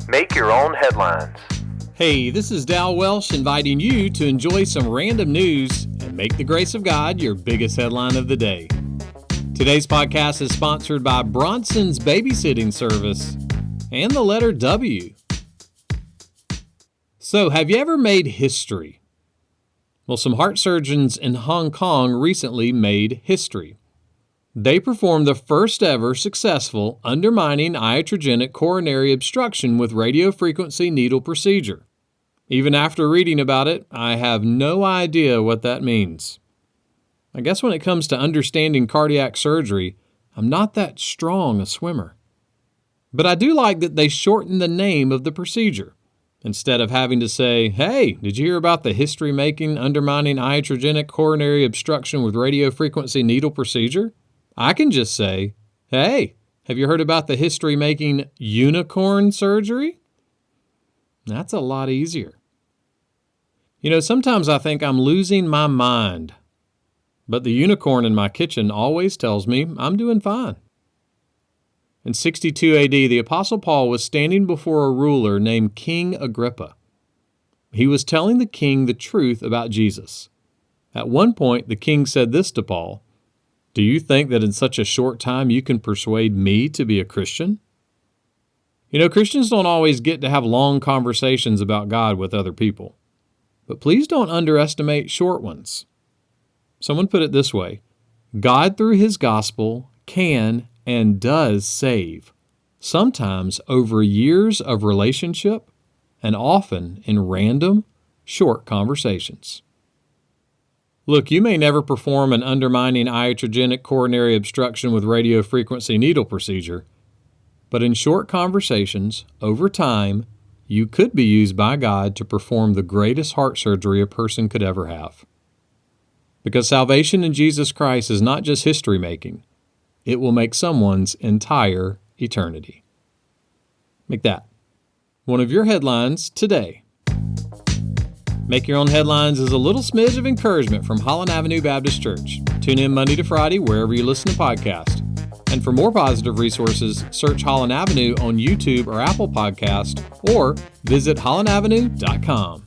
Make your own headlines. Hey, this is Dow Welsh inviting you to enjoy some random news and make the grace of God your biggest headline of the day. Today's podcast is sponsored by Bronson's Babysitting Service and the letter W. So, have you ever made history? Well, some heart surgeons in Hong Kong recently made history. They performed the first ever successful undermining iatrogenic coronary obstruction with radiofrequency needle procedure. Even after reading about it, I have no idea what that means. I guess when it comes to understanding cardiac surgery, I'm not that strong a swimmer. But I do like that they shortened the name of the procedure. Instead of having to say, hey, did you hear about the history-making undermining iatrogenic coronary obstruction with radiofrequency needle procedure? I can just say, hey, have you heard about the history-making unicorn surgery? That's a lot easier. You know, sometimes I think I'm losing my mind, but the unicorn in my kitchen always tells me I'm doing fine. In 62 AD, the Apostle Paul was standing before a ruler named King Agrippa. He was telling the king the truth about Jesus. At one point, the king said this to Paul, "Do you think that in such a short time you can persuade me to be a Christian?" You know, Christians don't always get to have long conversations about God with other people. But please don't underestimate short ones. Someone put it this way, God through His gospel can and does save, sometimes over years of relationship and often in random, short conversations. Look, you may never perform an undermining iatrogenic coronary obstruction with radiofrequency needle procedure, but in short conversations, over time, you could be used by God to perform the greatest heart surgery a person could ever have. Because salvation in Jesus Christ is not just history-making, it will make someone's entire eternity. Make that one of your headlines today. Make Your Own Headlines is a little smidge of encouragement from Holland Avenue Baptist Church. Tune in Monday to Friday wherever you listen to podcasts. And for more positive resources, search Holland Avenue on YouTube or Apple Podcast, or visit hollandavenue.com.